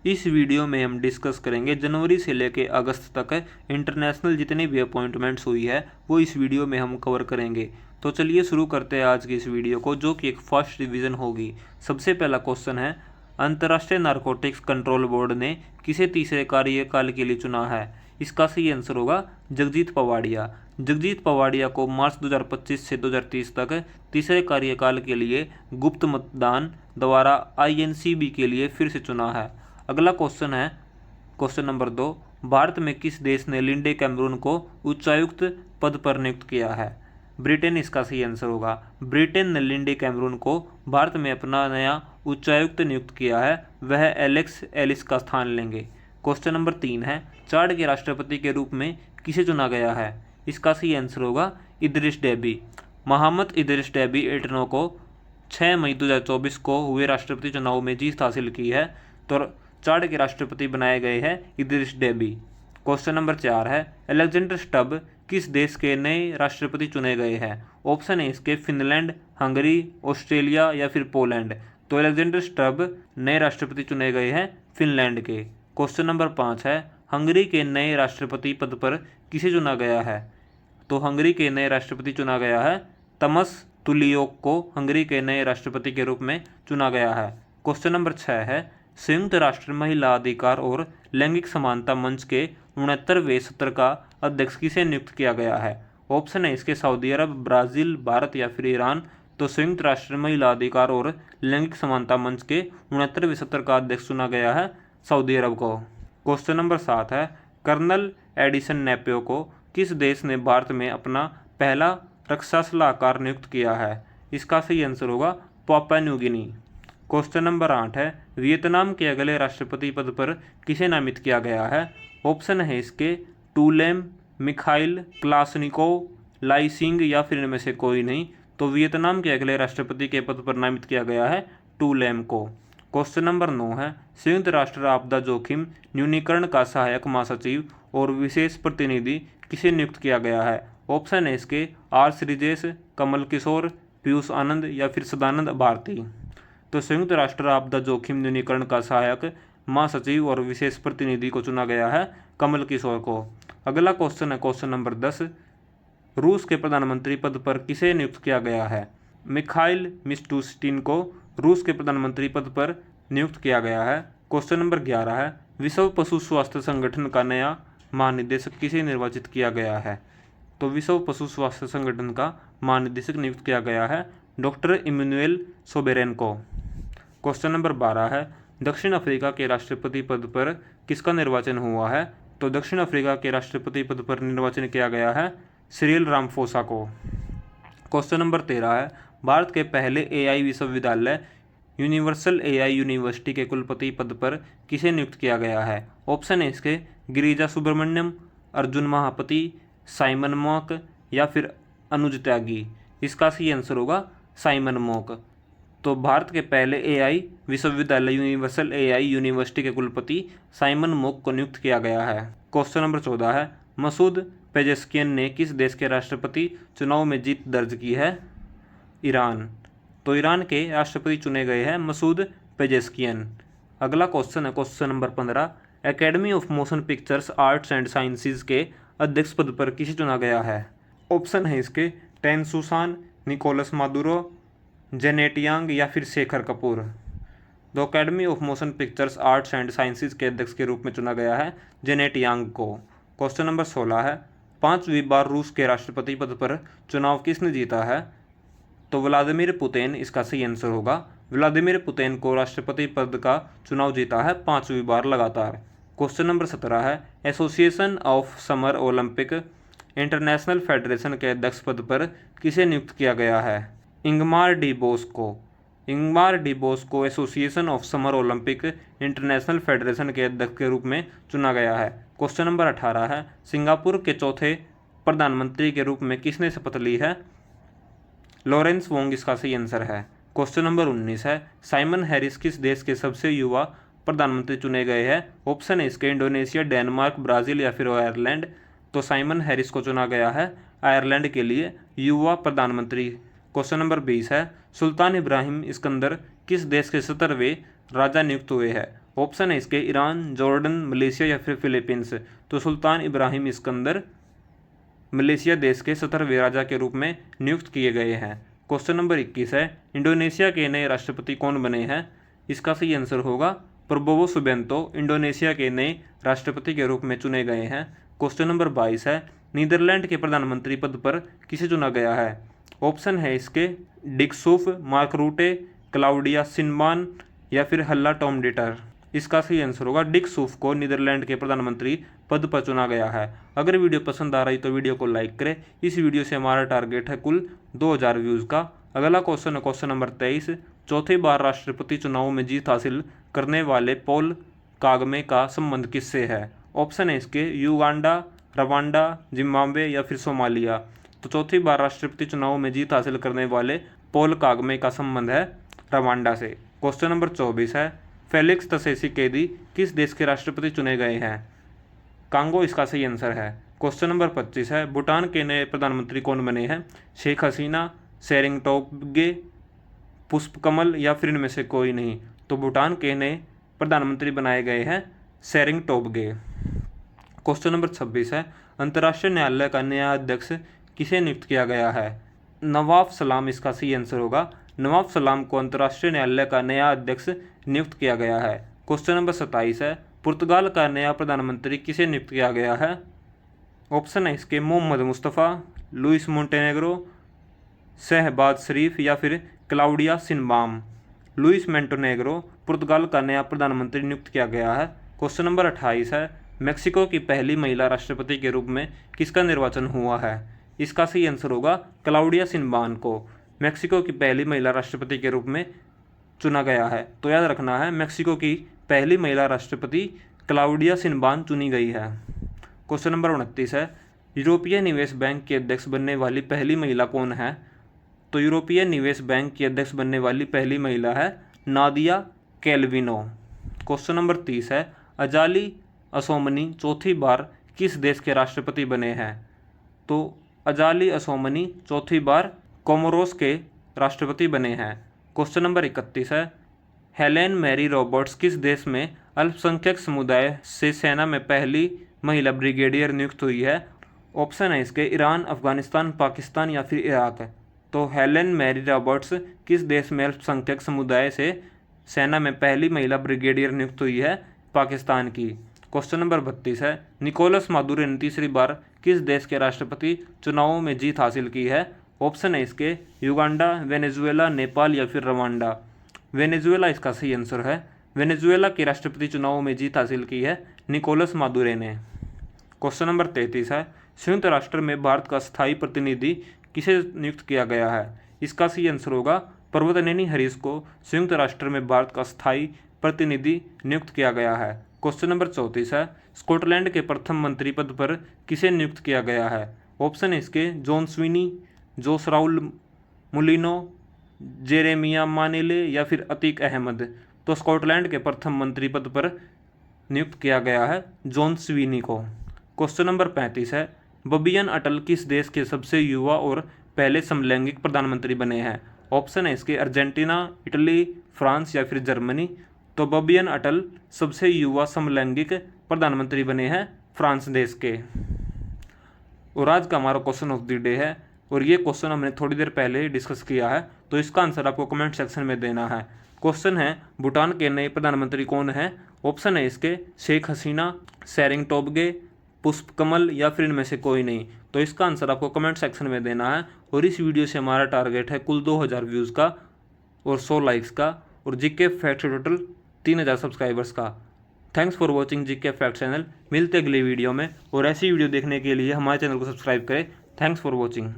इस वीडियो में हम डिस्कस करेंगे जनवरी से लेकर अगस्त तक इंटरनेशनल जितनी भी अपॉइंटमेंट्स हुई है वो इस वीडियो में हम कवर करेंगे। तो चलिए शुरू करते हैं आज की इस वीडियो को, जो कि एक फर्स्ट रिवीजन होगी। सबसे पहला क्वेश्चन है, अंतर्राष्ट्रीय नारकोटिक्स कंट्रोल बोर्ड ने किसे तीसरे कार्यकाल के लिए चुना है? इसका सही आंसर होगा जगजीत पवाडिया। जगजीत पवाडिया को मार्च 2025 से 2030 तक तीसरे कार्यकाल के लिए गुप्त मतदान द्वारा INCB के लिए फिर से चुना है। अगला क्वेश्चन है क्वेश्चन नंबर 2, भारत में किस देश ने लिंडे कैमरून को उच्चायुक्त पद पर नियुक्त किया है? ब्रिटेन इसका सही आंसर होगा। ब्रिटेन ने लिंडे कैमरून को भारत में अपना नया उच्चायुक्त नियुक्त किया है, वह एलेक्स एलिस का स्थान लेंगे। क्वेश्चन नंबर 3 है, चाड के राष्ट्रपति के रूप में किसे चुना गया है? इसका सही आंसर होगा इदरिस डेबी। मोहम्मद इदरिस डेबी एटनो को 6 मई 2024 को हुए राष्ट्रपति चुनाव में जीत हासिल की है, तो चाड के राष्ट्रपति बनाए गए हैं इदरिस डेबी। क्वेश्चन नंबर 4 है, अलेक्जेंडर स्टब किस देश के नए राष्ट्रपति चुने गए हैं? ऑप्शन है इसके फिनलैंड, हंगरी, ऑस्ट्रेलिया या फिर पोलैंड। तो अलेक्जेंडर स्टब नए राष्ट्रपति चुने गए हैं फिनलैंड के। क्वेश्चन नंबर 5 है, हंगरी के नए राष्ट्रपति पद पर किसे चुना गया है? तो हंगरी के नए राष्ट्रपति चुना गया है तमस तुलियोक को हंगरी के नए राष्ट्रपति के रूप में चुना गया है। क्वेश्चन नंबर 6 है, संयुक्त राष्ट्र महिला अधिकार और लैंगिक समानता मंच के 69वें सत्र का अध्यक्ष किसे नियुक्त किया गया है? ऑप्शन है इसके सऊदी अरब, ब्राज़ील, भारत या फिर ईरान। तो संयुक्त राष्ट्र महिला अधिकार और लैंगिक समानता मंच के 69वें सत्र का अध्यक्ष चुना गया है सऊदी अरब को। क्वेश्चन नंबर 7 है, कर्नल एडिसन नेपियो को किस देश ने भारत में अपना पहला रक्षा सलाहकार नियुक्त किया है? इसका सही आंसर होगा Papua New Guinea. Question number 8 है, वियतनाम के अगले राष्ट्रपति पद पर किसे नामित किया गया है? ऑप्शन है इसके टूलेम, मिखाइल क्लासनिकोव, लाई सिंग या फिर इनमें से कोई नहीं। तो वियतनाम के अगले राष्ट्रपति के पद पर नामित किया गया है टूलेम को। क्वेश्चन नंबर 9 है, संयुक्त राष्ट्र आपदा जोखिम न्यूनीकरण का सहायक महासचिव और विशेष प्रतिनिधि किसे नियुक्त किया गया है? ऑप्शन है इसके आर श्रीजेश, कमल किशोर, पीयूष आनंद या फिर सदानंद भारती। तो संयुक्त राष्ट्र आपदा जोखिम न्यूनीकरण का सहायक महासचिव और विशेष प्रतिनिधि को चुना गया है कमल किशोर को। अगला क्वेश्चन है क्वेश्चन नंबर 10, रूस के प्रधानमंत्री पद पर किसे नियुक्त किया गया है? मिखाइल मिशुस्तिन को रूस के प्रधानमंत्री पद पर नियुक्त किया गया है। क्वेश्चन नंबर 11 है, विश्व पशु स्वास्थ्य संगठन का नया महानिदेशक किसे निर्वाचित किया गया है? तो विश्व पशु स्वास्थ्य संगठन का महानिदेशक नियुक्त किया गया है डॉक्टर इमैनुएल सोबेरेन को। क्वेश्चन नंबर 12 है, दक्षिण अफ्रीका के राष्ट्रपति पद पर किसका निर्वाचन हुआ है? तो दक्षिण अफ्रीका के राष्ट्रपति पद पर निर्वाचन किया गया है सिरिल रामाफोसा को। क्वेश्चन नंबर 13 है, भारत के पहले AI विश्वविद्यालय यूनिवर्सल AI यूनिवर्सिटी के कुलपति पद पर किसे नियुक्त किया गया है? ऑप्शन है इसके गिरिजा सुब्रमण्यम, अर्जुन महापति, साइमन मॉक या फिर अनुज त्यागी। इसका सही आंसर होगा साइमन मॉक। तो भारत के पहले AI विश्वविद्यालय यूनिवर्सल AI यूनिवर्सिटी के कुलपति साइमन मॉक को नियुक्त किया गया है। क्वेश्चन नंबर 14 है, मसूद पेजेस्कियन ने किस देश के राष्ट्रपति चुनाव में जीत दर्ज की है? ईरान। तो ईरान के राष्ट्रपति चुने गए हैं मसूद पेजेस्कियन। अगला क्वेश्चन है question number 15, academy of motion pictures arts and sciences के अध्यक्ष पद पर किसे चुना गया है? ऑप्शन है इसके टेन Susan, Nicolas Maduro, Janet Yang या फिर Shekhar Kapoor. The academy of motion pictures arts and sciences के अध्यक्ष के रूप में चुना गया है जेनेट यांग को। क्वेश्चन नंबर 16 है, 5वीं बार रूस के राष्ट्रपति पद पर चुनाव किसने जीता है? तो व्लादिमीर पुतिन इसका सही आंसर होगा। व्लादिमीर पुतिन को राष्ट्रपति पद का चुनाव जीता है 5वीं बार लगातार। क्वेश्चन नंबर 17 है, association of summer Olympic international federation के अध्यक्ष पद पर किसे नियुक्त किया गया है? इंगमार डी बोस को। इंगमार डी बोस को association of summer Olympic international federation के अध्यक्ष के रूप में चुना गया है। क्वेश्चन नंबर 18 है, सिंगापुर के चौथे प्रधानमंत्री के रूप में किसने शपथ ली है? लॉरेंस वोंग इसका सही आंसर है। क्वेश्चन नंबर 19 है, साइमन हैरिस किस देश के सबसे युवा प्रधानमंत्री चुने गए हैं? ऑप्शन है इसके इंडोनेशिया, डेनमार्क, ब्राज़ील या फिर आयरलैंड। तो साइमन हैरिस को चुना गया है आयरलैंड के लिए युवा प्रधानमंत्री। क्वेश्चन नंबर 20 है, सुल्तान इब्राहिम इस्कंदर किस देश के 17वें राजा नियुक्त हुए हैं? ऑप्शन है इसके ईरान, जॉर्डन, मलेशिया या फिर फिलीपींस। तो सुल्तान इब्राहिम इस्कंदर मलेशिया देश के 17वें राजा के रूप में नियुक्त किए गए हैं। क्वेश्चन नंबर 21 है, इंडोनेशिया के नए राष्ट्रपति कौन बने हैं? इसका सही आंसर होगा प्रबोवो सुबियांतो इंडोनेशिया के नए राष्ट्रपति के रूप में चुने गए हैं। क्वेश्चन नंबर 22 है, नीदरलैंड के प्रधानमंत्री पद पर किसे चुना गया है? ऑप्शन है इसके डिक सूफ, मार्क रूटे, क्लाउडिया शिनबान या फिर हल्ला टॉम डिटर। इसका सही आंसर होगा डिक सूफ को नीदरलैंड के प्रधानमंत्री पद पर चुना गया है। अगर वीडियो पसंद आ रही तो वीडियो को लाइक करें। इस वीडियो से हमारा टारगेट है कुल 2000 व्यूज़ का। अगला क्वेश्चन है क्वेश्चन नंबर 23, चौथी बार राष्ट्रपति चुनाव में जीत हासिल करने वाले पॉल कागमे का संबंध किससे है? ऑप्शन है इसके युगांडा, रवांडा, जिम्बाब्वे या फिर सोमालिया। तो चौथी बार राष्ट्रपति चुनाव में जीत हासिल करने वाले पॉल कागमे का संबंध है रवांडा से। क्वेश्चन नंबर 24 है, फेलिक्स त्शेसिकेदी किस देश के राष्ट्रपति चुने गए हैं? कांगो इसका सही आंसर है। क्वेश्चन नंबर 25 है, भूटान के नए प्रधानमंत्री कौन बने हैं? शेख हसीना, सेरिंग टोब्गे, पुष्पकमल या फिर इनमें से कोई नहीं। तो भूटान के नए प्रधानमंत्री बनाए गए हैं सेरिंग टोब्गे। क्वेश्चन नंबर 26 है, अंतर्राष्ट्रीय न्यायालय का नया अध्यक्ष किसे नियुक्त किया गया है? नवाब सलाम इसका सही आंसर होगा। नवाब सलाम को अंतर्राष्ट्रीय न्यायालय का नया अध्यक्ष नियुक्त किया गया है। क्वेश्चन नंबर 27 है, पुर्तगाल का नया प्रधानमंत्री किसे नियुक्त किया गया है? ऑप्शन है इसके मोहम्मद मुस्तफ़ा, लुइस मोंटेनेग्रो, शहबाज शरीफ या फिर क्लाउडिया शिनबाम। लुइस मोंटेनेग्रो पुर्तगाल का नया प्रधानमंत्री नियुक्त किया गया है। क्वेश्चन नंबर 28 है, मेक्सिको की पहली महिला राष्ट्रपति के रूप में किसका निर्वाचन हुआ है? इसका सही आंसर होगा क्लाउडिया शिनबाम को मेक्सिको की पहली महिला राष्ट्रपति के रूप में चुना गया है। तो याद रखना है, मेक्सिको की पहली महिला राष्ट्रपति क्लाउडिया शिनबाम चुनी गई है। क्वेश्चन नंबर 29 है, यूरोपीय निवेश बैंक की अध्यक्ष बनने वाली पहली महिला कौन है? तो यूरोपीय निवेश बैंक की अध्यक्ष बनने वाली पहली महिला है नादिया कैल्विनो। क्वेश्चन नंबर 30 है, अजाली असोमनी चौथी बार किस देश के राष्ट्रपति बने हैं? तो अजाली असोमनी चौथी बार कोमोरोस के राष्ट्रपति बने हैं। क्वेश्चन नंबर 31 है, हेलेन मैरी रॉबर्ट्स किस देश में अल्पसंख्यक समुदाय से सेना में पहली महिला ब्रिगेडियर नियुक्त हुई है? ऑप्शन है इसके ईरान, अफगानिस्तान, पाकिस्तान या फिर इराक। तो हेलेन मैरी रॉबर्ट्स किस देश में अल्पसंख्यक समुदाय से सेना में पहली महिला ब्रिगेडियर नियुक्त हुई है? पाकिस्तान की। क्वेश्चन नंबर 32 है, निकोलस मादुरो ने तीसरी बार किस देश के राष्ट्रपति चुनावों में जीत हासिल की है? ऑप्शन है इसके युगांडा, वेनेजुएला, नेपाल या फिर रवांडा। वेनेजुएला इसका सही आंसर है। वेनेजुएला के राष्ट्रपति चुनावों में जीत हासिल की है निकोलस मादुरो ने। क्वेश्चन नंबर 33 है, संयुक्त राष्ट्र में भारत का स्थायी प्रतिनिधि किसे नियुक्त किया गया है? इसका सही आंसर होगा पर्वतनेनी हरीश को संयुक्त राष्ट्र में भारत का स्थायी प्रतिनिधि नियुक्त किया गया है। क्वेश्चन नंबर 34 है, स्कॉटलैंड के प्रथम मंत्री पद पर किसे नियुक्त किया गया है? ऑप्शन है इसके जॉन स्विनी, जोस राउल मुलिनो, जेरेमिया मानेले या फिर अतीक अहमद। तो स्कॉटलैंड के प्रथम मंत्री पद पर नियुक्त किया गया है जॉन स्विनी को। क्वेश्चन नंबर 35 है, बबियन अटल किस देश के सबसे युवा और पहले समलैंगिक प्रधानमंत्री बने हैं? ऑप्शन है इसके अर्जेंटीना, इटली, फ्रांस या फिर जर्मनी। तो बबियन अटल सबसे युवा समलैंगिक प्रधानमंत्री बने हैं फ्रांस देश के। और आज का हमारा क्वेश्चन ऑफ द डे है, और ये क्वेश्चन हमने थोड़ी देर पहले ही डिस्कस किया है, तो इसका आंसर आपको कमेंट सेक्शन में देना है। क्वेश्चन है, भूटान के नए प्रधानमंत्री कौन है? ऑप्शन है इसके शेख हसीना, सेरिंग टोब्गे, पुष्पकमल या फिर इनमें से कोई नहीं। तो इसका आंसर आपको कमेंट सेक्शन में देना है। और इस वीडियो से हमारा टारगेट है कुल 2000 व्यूज़ का और 100 लाइक्स का, और जीके फैक्ट टोटल 3000 सब्सक्राइबर्स का। Thanks for watching GK fact channel. मिलते अगली वीडियो में, और ऐसी वीडियो देखने के लिए हमारे चैनल को सब्सक्राइब करें। Thanks for watching.